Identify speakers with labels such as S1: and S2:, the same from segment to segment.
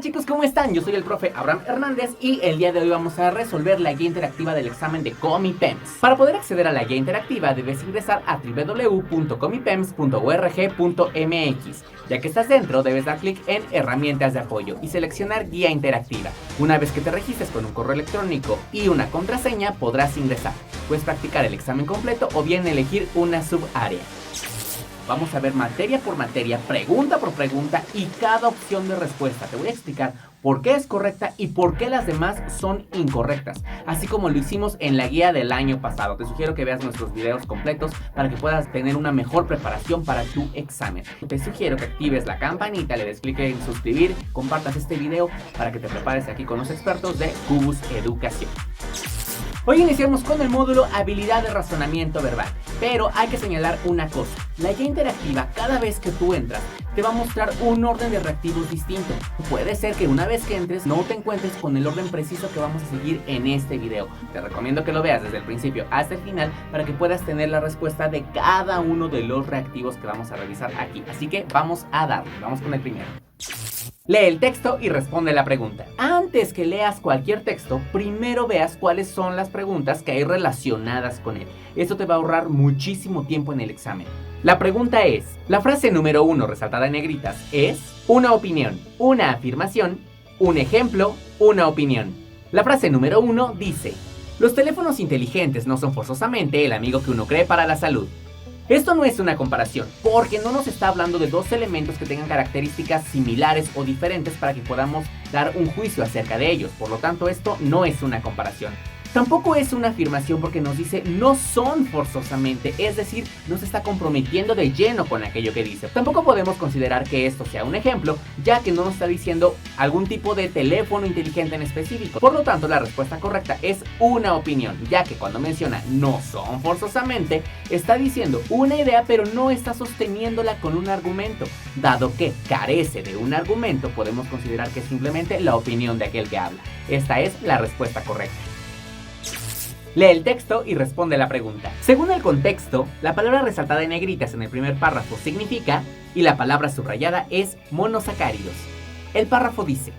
S1: chicos, ¿cómo están? Yo soy el profe Abraham Hernández y el día de hoy vamos a resolver la guía interactiva del examen de Comipems. Para poder acceder a la guía interactiva debes ingresar a www.comipems.org.mx. Ya que estás dentro, debes dar clic en herramientas de apoyo y seleccionar guía interactiva. Una vez que te registres con un correo electrónico y una contraseña, podrás ingresar. Puedes practicar el examen completo o bien elegir una subárea. Vamos a ver materia por materia, pregunta por pregunta y cada opción de respuesta. Te voy a explicar por qué es correcta y por qué las demás son incorrectas, así como lo hicimos en la guía del año pasado. Te sugiero que veas nuestros videos completos para que puedas tener una mejor preparación para tu examen. Te sugiero que actives la campanita, le des clic en suscribir, compartas este video para que te prepares aquí con los expertos de Cubus Educación. Hoy iniciamos con el módulo Habilidad de Razonamiento Verbal, pero hay que señalar una cosa. La guía interactiva, cada vez que tú entras, te va a mostrar un orden de reactivos distinto. Puede ser que una vez que entres no te encuentres con el orden preciso que vamos a seguir en este video. Te recomiendo que lo veas desde el principio hasta el final para que puedas tener la respuesta de cada uno de los reactivos que vamos a revisar aquí. Así que vamos a darle, vamos con el primero. Lee el texto y responde la pregunta. Antes que leas cualquier texto, primero veas cuáles son las preguntas que hay relacionadas con él. Esto te va a ahorrar muchísimo tiempo en el examen. La pregunta es, la frase número 1 resaltada en negritas es una opinión, una afirmación, un ejemplo, una opinión. La frase número 1 dice, los teléfonos inteligentes no son forzosamente el amigo que uno cree para la salud. Esto no es una comparación, porque no nos está hablando de dos elementos que tengan características similares o diferentes para que podamos dar un juicio acerca de ellos. Por lo tanto, esto no es una comparación. Tampoco es una afirmación porque nos dice no son forzosamente, es decir, no se está comprometiendo de lleno con aquello que dice. Tampoco podemos considerar que esto sea un ejemplo, ya que no nos está diciendo algún tipo de teléfono inteligente en específico. Por lo tanto, la respuesta correcta es una opinión, ya que cuando menciona no son forzosamente, está diciendo una idea pero no está sosteniéndola con un argumento. Dado que carece de un argumento, podemos considerar que es simplemente la opinión de aquel que habla. Esta es la respuesta correcta. Lee el texto y responde la pregunta. Según el contexto, la palabra resaltada en negritas en el primer párrafo significa y la palabra subrayada es monosacáridos. El párrafo dice,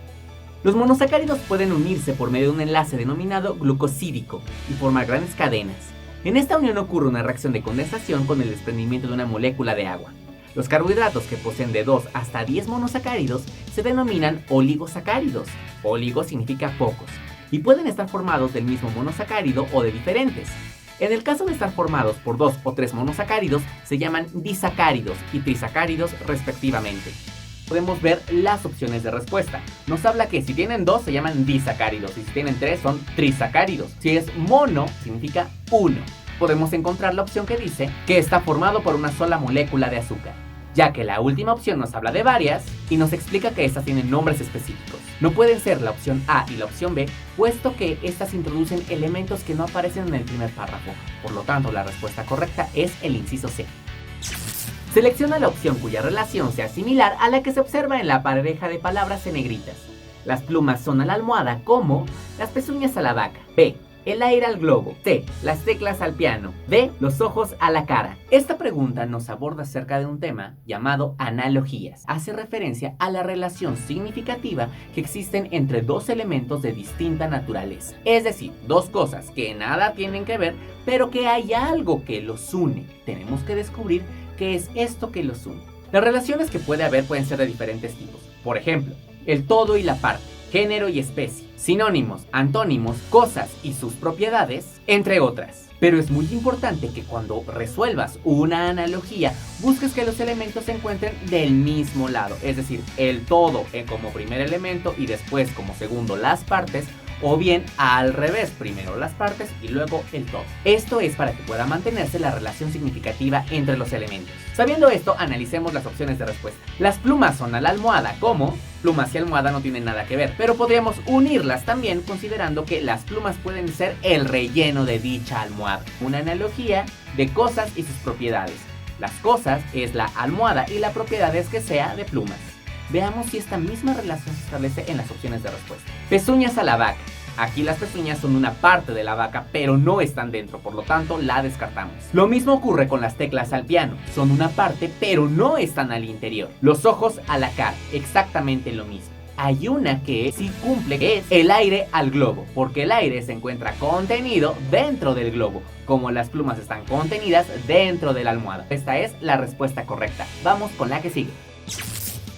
S1: los monosacáridos pueden unirse por medio de un enlace denominado glucosídico y formar grandes cadenas. En esta unión ocurre una reacción de condensación con el desprendimiento de una molécula de agua. Los carbohidratos que poseen de 2 hasta 10 monosacáridos se denominan oligosacáridos. Oligo significa pocos. Y pueden estar formados del mismo monosacárido o de diferentes. En el caso de estar formados por 2 o 3 monosacáridos, se llaman disacáridos y trisacáridos respectivamente. Podemos ver las opciones de respuesta. Nos habla que si tienen 2 se llaman disacáridos y si tienen 3 son trisacáridos. Si es mono, significa 1. Podemos encontrar la opción que dice que está formado por una sola molécula de azúcar, ya que la última opción nos habla de varias y nos explica que estas tienen nombres específicos. No pueden ser la opción A y la opción B, puesto que estas introducen elementos que no aparecen en el primer párrafo. Por lo tanto, la respuesta correcta es el inciso C. Selecciona la opción cuya relación sea similar a la que se observa en la pareja de palabras en negritas. Las plumas son a la almohada como las pezuñas a la vaca. B. El aire al globo. C. Las teclas al piano. D. Los ojos a la cara. Esta pregunta nos aborda acerca de un tema llamado analogías. Hace referencia a la relación significativa que existen entre dos elementos de distinta naturaleza. Es decir, dos cosas que nada tienen que ver, pero que hay algo que los une. Tenemos que descubrir qué es esto que los une. Las relaciones que puede haber pueden ser de diferentes tipos. Por ejemplo, el todo y la parte, género y especie, sinónimos, antónimos, cosas y sus propiedades, entre otras. Pero es muy importante que cuando resuelvas una analogía, busques que los elementos se encuentren del mismo lado, es decir, el todo como primer elemento y después como segundo las partes, o bien al revés, primero las partes y luego el todo. Esto es para que pueda mantenerse la relación significativa entre los elementos. Sabiendo esto, analicemos las opciones de respuesta. Las plumas son a la almohada como plumas y almohada no tienen nada que ver, pero podríamos unirlas también considerando que las plumas pueden ser el relleno de dicha almohada. Una analogía de cosas y sus propiedades. Las cosas es la almohada y la propiedad es que sea de plumas. Veamos si esta misma relación se establece en las opciones de respuesta. Pezuñas a la vaca. Aquí las pezuñas son una parte de la vaca, pero no están dentro, por lo tanto la descartamos. Lo mismo ocurre con las teclas al piano. Son una parte, pero no están al interior. Los ojos a la cara. Exactamente lo mismo. hay una que sí cumple, que es el aire al globo, porque el aire se encuentra contenido dentro del globo, como las plumas están contenidas dentro de la almohada. Esta es la respuesta correcta. Vamos con la que sigue.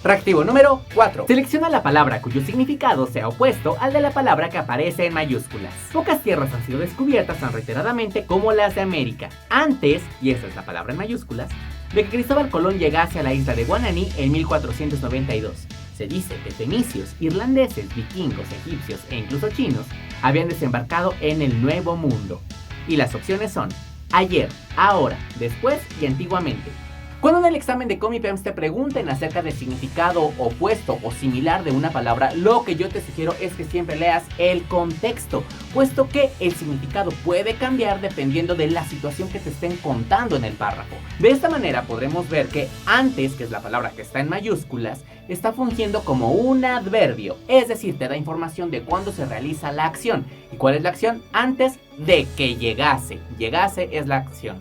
S1: Reactivo número 4. Selecciona la palabra cuyo significado sea opuesto al de la palabra que aparece en mayúsculas. Pocas tierras han sido descubiertas tan reiteradamente como las de América. Antes, y esa es la palabra en mayúsculas, de que Cristóbal Colón llegase a la isla de Guananí en 1492. Se dice que fenicios, irlandeses, vikingos, egipcios e incluso chinos habían desembarcado en el Nuevo Mundo. Y las opciones son ayer, ahora, después y antiguamente. Cuando en el examen de Comipems te pregunten acerca del significado opuesto o similar de una palabra, lo que yo te sugiero es que siempre leas el contexto, puesto que el significado puede cambiar dependiendo de la situación que te estén contando en el párrafo. De esta manera podremos ver que antes, que es la palabra que está en mayúsculas, está fungiendo como un adverbio, es decir, te da información de cuándo se realiza la acción. ¿Y cuál es la acción? Antes de que llegase. Llegase es la acción.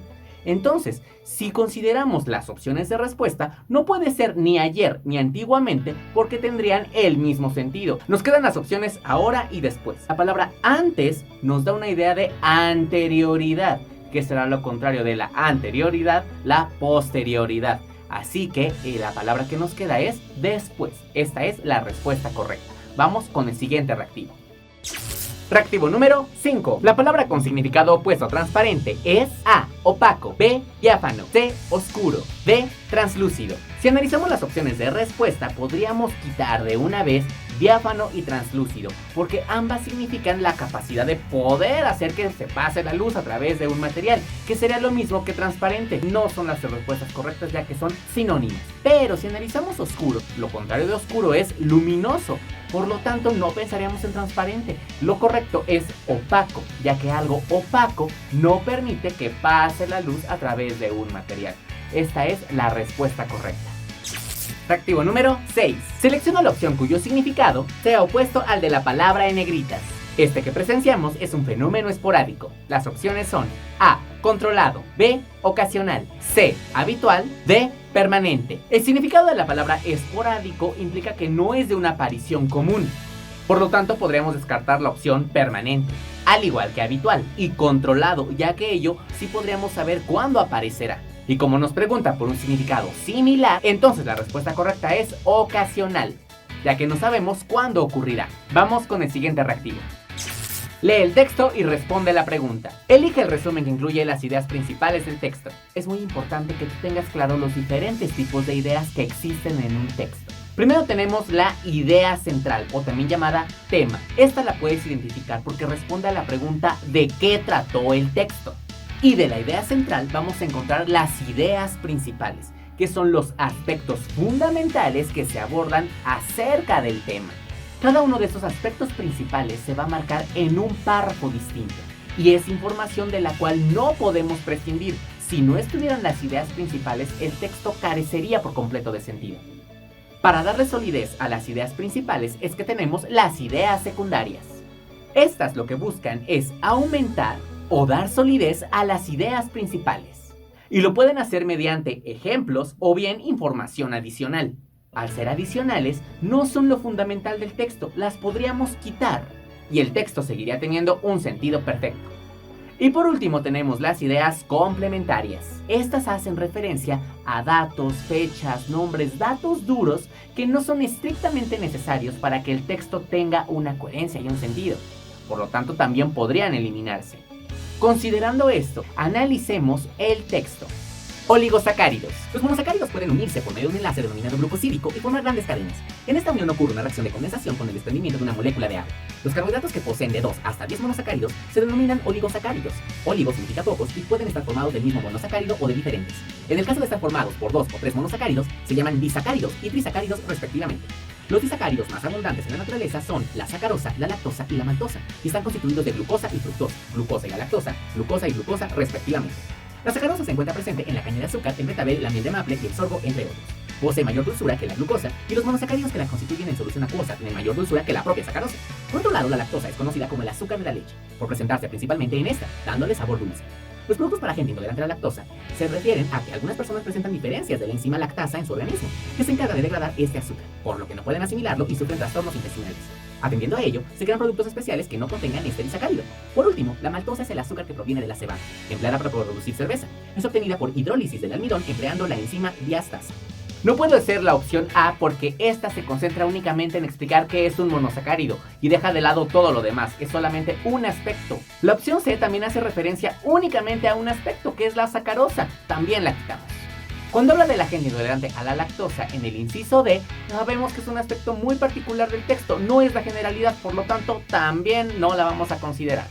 S1: Entonces, si consideramos las opciones de respuesta, no puede ser ni ayer ni antiguamente porque tendrían el mismo sentido. Nos quedan las opciones ahora y después. La palabra antes nos da una idea de anterioridad, que será lo contrario de la anterioridad, la posterioridad. Así que la palabra que nos queda es después. Esta es la respuesta correcta. Vamos con el siguiente reactivo. Reactivo número 5. La palabra con significado opuesto a transparente es A, opaco, B, diáfano, C, oscuro, D, translúcido. Si analizamos las opciones de respuesta, podríamos quitar de una vez diáfano y translúcido, porque ambas significan la capacidad de poder hacer que se pase la luz a través de un material, que sería lo mismo que transparente. No son las respuestas correctas ya que son sinónimas. Pero si analizamos oscuro, lo contrario de oscuro es luminoso, por lo tanto no pensaríamos en transparente. Lo correcto es opaco, ya que algo opaco no permite que pase la luz a través de un material. Esta es la respuesta correcta. Reactivo número 6. Selecciona la opción cuyo significado sea opuesto al de la palabra en negritas. Este que presenciamos es un fenómeno esporádico. Las opciones son A, controlado, B, ocasional, C, habitual, D, permanente. El significado de la palabra esporádico implica que no es de una aparición común. Por lo tanto, podríamos descartar la opción permanente, al igual que habitual y controlado, ya que ello sí podríamos saber cuándo aparecerá. Y como nos pregunta por un significado similar, entonces la respuesta correcta es ocasional, ya que no sabemos cuándo ocurrirá. Vamos con el siguiente reactivo. Lee el texto y responde la pregunta. Elige el resumen que incluye las ideas principales del texto. Es muy importante que tú tengas claro los diferentes tipos de ideas que existen en un texto. Primero tenemos la idea central, o también llamada tema. Esta la puedes identificar porque responde a la pregunta ¿de qué trató el texto? Y de la idea central vamos a encontrar las ideas principales, que son los aspectos fundamentales que se abordan acerca del tema. Cada uno de estos aspectos principales se va a marcar en un párrafo distinto, y es información de la cual no podemos prescindir. Si no estuvieran las ideas principales, el texto carecería por completo de sentido. Para darle solidez a las ideas principales es que tenemos las ideas secundarias. Estas lo que buscan es aumentar o dar solidez a las ideas principales. Y lo pueden hacer mediante ejemplos o bien información adicional. Al ser adicionales, no son lo fundamental del texto, las podríamos quitar y el texto seguiría teniendo un sentido perfecto. Y por último tenemos las ideas complementarias. Estas hacen referencia a datos, fechas, nombres, datos duros que no son estrictamente necesarios para que el texto tenga una coherencia y un sentido. Por lo tanto, también podrían eliminarse. Considerando esto, analicemos el texto. Oligosacáridos. Los monosacáridos pueden unirse por medio de un enlace denominado grupo cívico y formar grandes cadenas. En esta unión ocurre una reacción de condensación con el desprendimiento de una molécula de agua. Los carbohidratos que poseen de 2 hasta 10 monosacáridos se denominan oligosacáridos. Oligo significa pocos y pueden estar formados del mismo monosacárido o de diferentes. En el caso de estar formados por 2 o 3 monosacáridos, se llaman disacáridos y trisacáridos respectivamente. Los disacáridos más abundantes en la naturaleza son la sacarosa, la lactosa y la maltosa, y están constituidos de glucosa y fructosa, glucosa y la lactosa, glucosa y glucosa respectivamente. La sacarosa se encuentra presente en la caña de azúcar, el betabel, la miel de maple y el sorgo, entre otros. Posee mayor dulzura que la glucosa, y los monosacáridos que la constituyen en solución acuosa tienen mayor dulzura que la propia sacarosa. Por otro lado, la lactosa es conocida como el azúcar de la leche, por presentarse principalmente en esta, dándole sabor dulce. Los productos para gente intolerante a la lactosa se refieren a que algunas personas presentan diferencias de la enzima lactasa en su organismo, que se encarga de degradar este azúcar, por lo que no pueden asimilarlo y sufren trastornos intestinales. Atendiendo a ello, se crean productos especiales que no contengan este disacárido. Por último, la maltosa es el azúcar que proviene de la cebada, empleada para producir cerveza. Es obtenida por hidrólisis del almidón empleando la enzima diastasa. No puede ser la opción A porque esta se concentra únicamente en explicar qué es un monosacárido y deja de lado todo lo demás, es solamente un aspecto. La opción C también hace referencia únicamente a un aspecto, que es la sacarosa, también la quitamos. Cuando habla de la gente intolerante a la lactosa en el inciso D, sabemos que es un aspecto muy particular del texto, no es la generalidad, por lo tanto también no la vamos a considerar.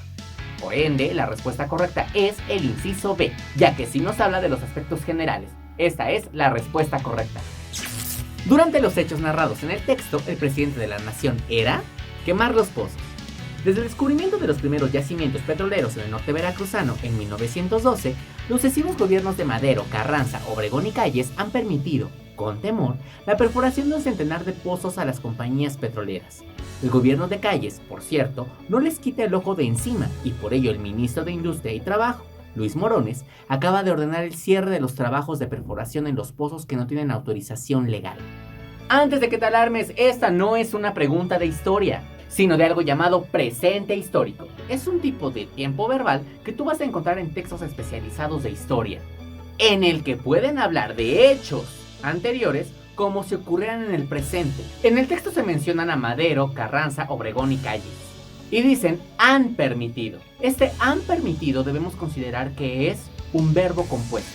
S1: Por ende, la respuesta correcta es el inciso B, ya que sí nos habla de los aspectos generales. Esta es la respuesta correcta. Durante los hechos narrados en el texto, el presidente de la nación era quemar los pozos. Desde el descubrimiento de los primeros yacimientos petroleros en el norte veracruzano en 1912, los sucesivos gobiernos de Madero, Carranza, Obregón y Calles han permitido, con temor, la perforación de un centenar de pozos a las compañías petroleras. El gobierno de Calles, por cierto, no les quita el ojo de encima y por ello el ministro de Industria y Trabajo, Luis Morones, acaba de ordenar el cierre de los trabajos de perforación en los pozos que no tienen autorización legal. Antes de que te alarmes, esta no es una pregunta de historia, sino de algo llamado presente histórico. Es un tipo de tiempo verbal que tú vas a encontrar en textos especializados de historia, en el que pueden hablar de hechos anteriores como si ocurrieran en el presente. En el texto se mencionan a Madero, Carranza, Obregón y Calles. Y dicen han permitido. Este han permitido debemos considerar que es un verbo compuesto.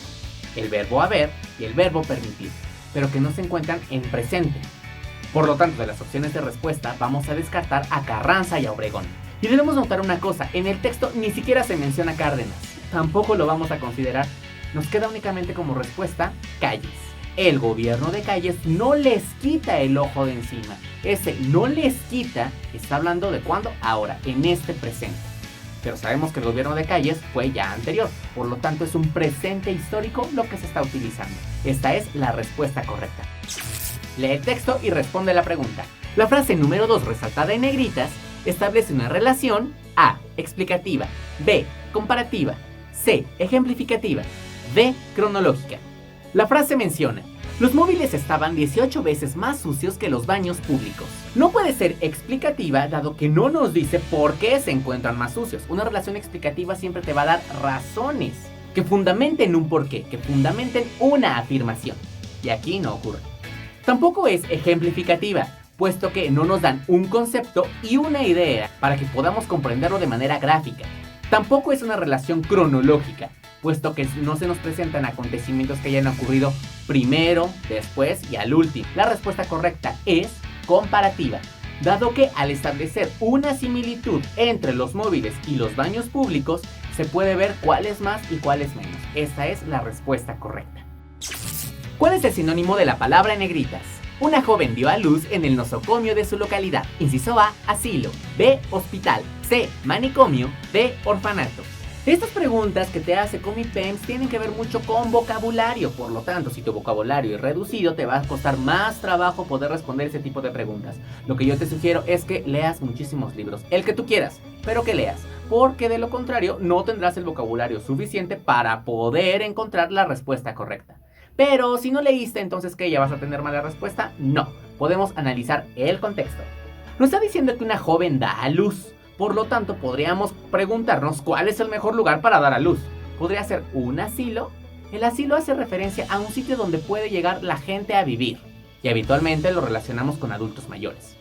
S1: El verbo haber y el verbo permitir, pero que no se encuentran en presente. Por lo tanto, de las opciones de respuesta vamos a descartar a Carranza y a Obregón. Y debemos notar una cosa, en el texto ni siquiera se menciona Cárdenas. Tampoco lo vamos a considerar. Nos queda únicamente como respuesta Calles. El gobierno de Calles no les quita el ojo de encima. Ese no les quita está hablando de cuándo, ahora, en este presente. Pero sabemos que el gobierno de Calles fue ya anterior, por lo tanto es un presente histórico lo que se está utilizando. Esta es la respuesta correcta. Lee el texto y responde la pregunta. La frase número 2 resaltada en negritas establece una relación A, explicativa, B, comparativa, C, ejemplificativa, D, cronológica. La frase menciona: los móviles estaban 18 veces más sucios que los baños públicos. No puede ser explicativa dado que no nos dice por qué se encuentran más sucios. Una relación explicativa siempre te va a dar razones que fundamenten un porqué, que fundamenten una afirmación. Y aquí no ocurre. Tampoco es ejemplificativa, puesto que no nos dan un concepto y una idea para que podamos comprenderlo de manera gráfica. Tampoco es una relación cronológica, puesto que no se nos presentan acontecimientos que hayan ocurrido primero, después y al último. La respuesta correcta es comparativa, dado que al establecer una similitud entre los móviles y los baños públicos, se puede ver cuál es más y cuál es menos. Esta es la respuesta correcta. ¿Cuál es el sinónimo de la palabra en negritas? Una joven dio a luz en el nosocomio de su localidad. Inciso A, asilo. B, hospital. C, manicomio. D, orfanato. Estas preguntas que te hace Comipems tienen que ver mucho con vocabulario, por lo tanto, si tu vocabulario es reducido, te va a costar más trabajo poder responder ese tipo de preguntas. Lo que yo te sugiero es que leas muchísimos libros, el que tú quieras, pero que leas, porque de lo contrario no tendrás el vocabulario suficiente para poder encontrar la respuesta correcta. Pero si no leíste, entonces ¿qué? ¿Ya vas a tener mala respuesta? No, podemos analizar el contexto. Nos está diciendo que una joven da a luz. Por lo tanto, podríamos preguntarnos cuál es el mejor lugar para dar a luz. ¿Podría ser un asilo? El asilo hace referencia a un sitio donde puede llegar la gente a vivir, y habitualmente lo relacionamos con adultos mayores.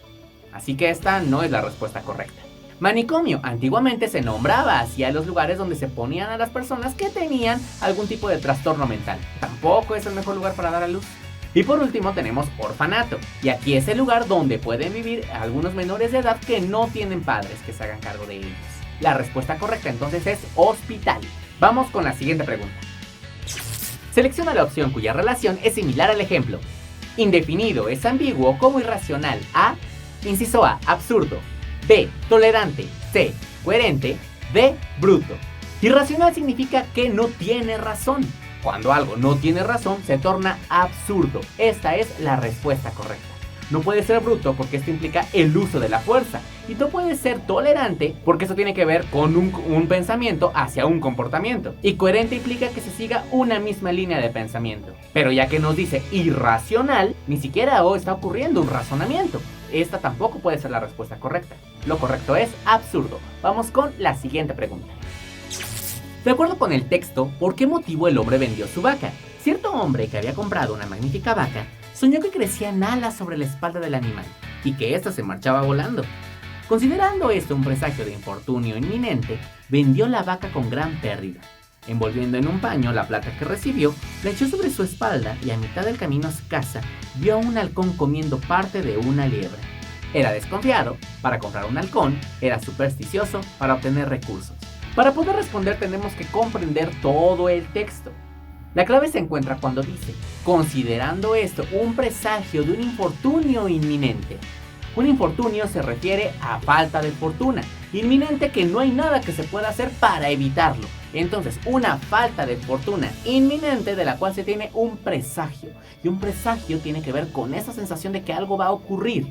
S1: Así que esta no es la respuesta correcta. Manicomio, antiguamente se nombraba así a los lugares donde se ponían a las personas que tenían algún tipo de trastorno mental. Tampoco es el mejor lugar para dar a luz. Y por último tenemos orfanato, y aquí es el lugar donde pueden vivir algunos menores de edad que no tienen padres que se hagan cargo de ellos. La respuesta correcta entonces es hospital. Vamos con la siguiente pregunta. Selecciona la opción cuya relación es similar al ejemplo. Indefinido es ambiguo como irracional. A, inciso A, absurdo. B, tolerante. C, coherente. D, bruto. Irracional significa que no tiene razón. Cuando algo no tiene razón, se torna absurdo. Esta es la respuesta correcta. No puedes ser bruto porque esto implica el uso de la fuerza. Y no puedes ser tolerante porque eso tiene que ver con un pensamiento hacia un comportamiento. Y coherente implica que se siga una misma línea de pensamiento. Pero ya que nos dice irracional, ni siquiera está ocurriendo un razonamiento. Esta tampoco puede ser la respuesta correcta. Lo correcto es absurdo. Vamos con la siguiente pregunta. De acuerdo con el texto, ¿por qué motivo el hombre vendió su vaca? Cierto hombre que había comprado una magnífica vaca soñó que crecían alas sobre la espalda del animal y que ésta se marchaba volando. Considerando esto un presagio de infortunio inminente, vendió la vaca con gran pérdida. Envolviendo en un paño la plata que recibió, la echó sobre su espalda y a mitad del camino a su casa vio a un halcón comiendo parte de una liebre. Era desconfiado para comprar un halcón, era supersticioso para obtener recursos. Para poder responder tenemos que comprender todo el texto. La clave se encuentra cuando dice, considerando esto un presagio de un infortunio inminente. Un infortunio se refiere a falta de fortuna, inminente que no hay nada que se pueda hacer para evitarlo. Entonces, una falta de fortuna inminente de la cual se tiene un presagio. Y un presagio tiene que ver con esa sensación de que algo va a ocurrir.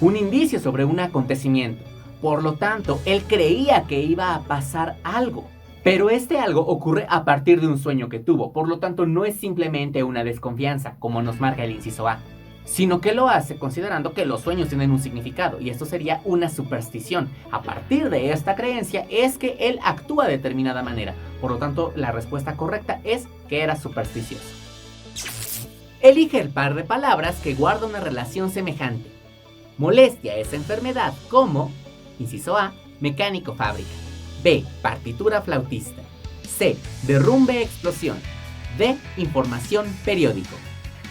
S1: Un indicio sobre un acontecimiento. Por lo tanto, él creía que iba a pasar algo. Pero este algo ocurre a partir de un sueño que tuvo. Por lo tanto, no es simplemente una desconfianza, como nos marca el inciso A, sino que lo hace considerando que los sueños tienen un significado, y esto sería una superstición. A partir de esta creencia es que él actúa de determinada manera. Por lo tanto, la respuesta correcta es que era supersticioso. Elige el par de palabras que guarda una relación semejante. Molestia es enfermedad como, inciso A, mecánico fábrica. B, partitura flautista. C, derrumbe explosión. D, información periódico.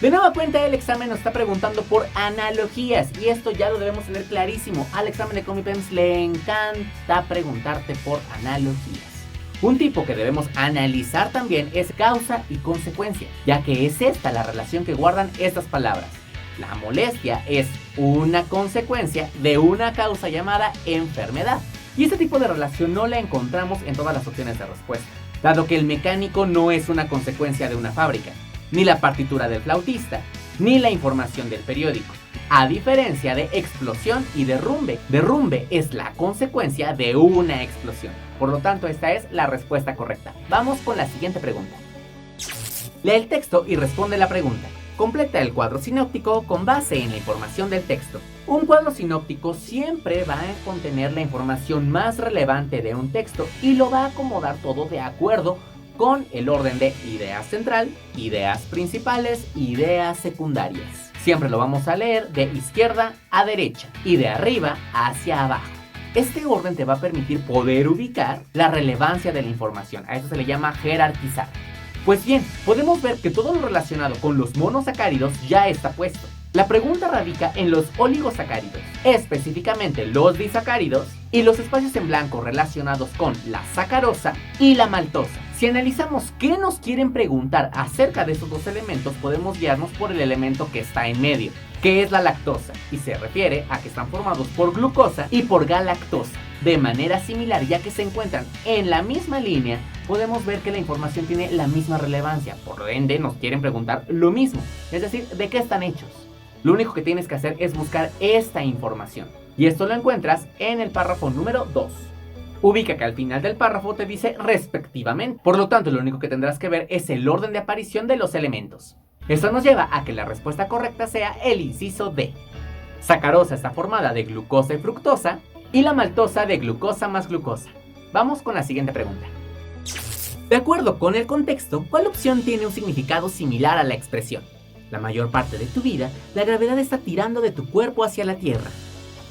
S1: De nueva cuenta, el examen nos está preguntando por analogías, y esto ya lo debemos tener clarísimo. Al examen de Comipens le encanta preguntarte por analogías. Un tipo que debemos analizar también es causa y consecuencia, ya que es esta la relación que guardan estas palabras. La molestia es una consecuencia de una causa llamada enfermedad. Y este tipo de relación no la encontramos en todas las opciones de respuesta, dado que el mecánico no es una consecuencia de una fábrica, ni la partitura del flautista, ni la información del periódico. A diferencia de explosión y derrumbe. Derrumbe es la consecuencia de una explosión. Por lo tanto, esta es la respuesta correcta. Vamos con la siguiente pregunta. Lee el texto y responde la pregunta. Completa el cuadro sinóptico con base en la información del texto. Un cuadro sinóptico siempre va a contener la información más relevante de un texto y lo va a acomodar todo de acuerdo con el orden de ideas central, ideas principales, ideas secundarias. Siempre lo vamos a leer de izquierda a derecha y de arriba hacia abajo. Este orden te va a permitir poder ubicar la relevancia de la información. A eso se le llama jerarquizar. Pues bien, podemos ver que todo lo relacionado con los monosacáridos ya está puesto. La pregunta radica en los oligosacáridos, específicamente los disacáridos, y los espacios en blanco relacionados con la sacarosa y la maltosa. Si analizamos qué nos quieren preguntar acerca de estos dos elementos, podemos guiarnos por el elemento que está en medio, que es la lactosa, y se refiere a que están formados por glucosa y por galactosa. De manera similar, ya que se encuentran en la misma línea, podemos ver que la información tiene la misma relevancia, por ende nos quieren preguntar lo mismo, es decir, ¿de qué están hechos? Lo único que tienes que hacer es buscar esta información, y esto lo encuentras en el párrafo número 2. Ubica que al final del párrafo te dice respectivamente, por lo tanto lo único que tendrás que ver es el orden de aparición de los elementos. Esto nos lleva a que la respuesta correcta sea el inciso D. Sacarosa está formada de glucosa y fructosa, y la maltosa de glucosa más glucosa. Vamos con la siguiente pregunta. De acuerdo con el contexto, ¿cuál opción tiene un significado similar a la expresión? La mayor parte de tu vida, la gravedad está tirando de tu cuerpo hacia la tierra.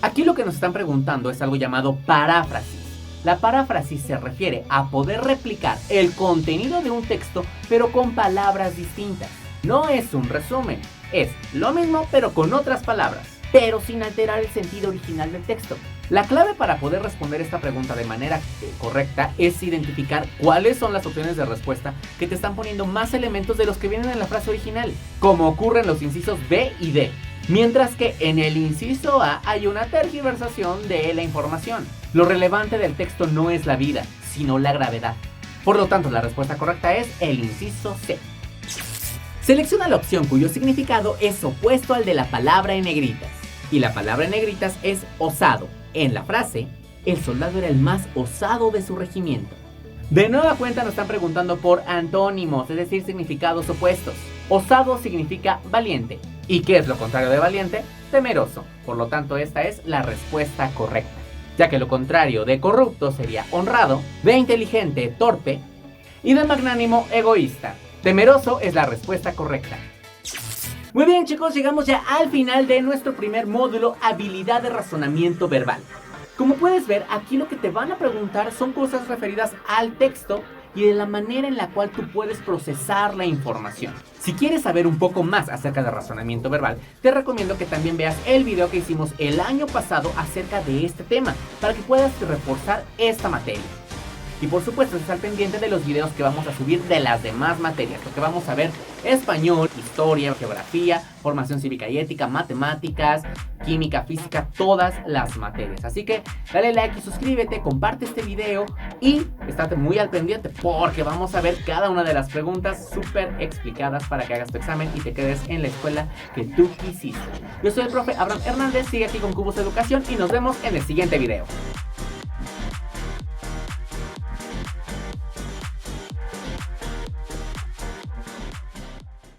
S1: Aquí lo que nos están preguntando es algo llamado paráfrasis. La paráfrasis se refiere a poder replicar el contenido de un texto, pero con palabras distintas. No es un resumen, es lo mismo pero con otras palabras, pero sin alterar el sentido original del texto. La clave para poder responder esta pregunta de manera correcta es identificar cuáles son las opciones de respuesta que te están poniendo más elementos de los que vienen en la frase original, como ocurre en los incisos B y D. Mientras que en el inciso A hay una tergiversación de la información. Lo relevante del texto no es la vida, sino la gravedad. Por lo tanto, la respuesta correcta es el inciso C. Selecciona la opción cuyo significado es opuesto al de la palabra en negritas. Y la palabra en negritas es osado. En la frase, el soldado era el más osado de su regimiento. De nueva cuenta nos están preguntando por antónimos, es decir, significados opuestos. Osado significa valiente. ¿Y qué es lo contrario de valiente? Temeroso. Por lo tanto, esta es la respuesta correcta, ya que lo contrario de corrupto sería honrado, de inteligente, torpe, y de magnánimo, egoísta. Temeroso es la respuesta correcta. Muy bien, chicos, llegamos ya al final de nuestro primer módulo, habilidad de razonamiento verbal. Como puedes ver, aquí lo que te van a preguntar son cosas referidas al texto y de la manera en la cual tú puedes procesar la información. Si quieres saber un poco más acerca de razonamiento verbal, te recomiendo que también veas el video que hicimos el año pasado acerca de este tema, para que puedas reforzar esta materia. Y por supuesto, estás al pendiente de los videos que vamos a subir de las demás materias, porque vamos a ver español, historia, geografía, formación cívica y ética, matemáticas, química, física, todas las materias. Así que dale like y suscríbete, comparte este video y estate muy al pendiente, porque vamos a ver cada una de las preguntas súper explicadas para que hagas tu examen y te quedes en la escuela que tú quisiste. Yo soy el profe Abraham Hernández, sigue aquí con Cubos Educación y nos vemos en el siguiente video.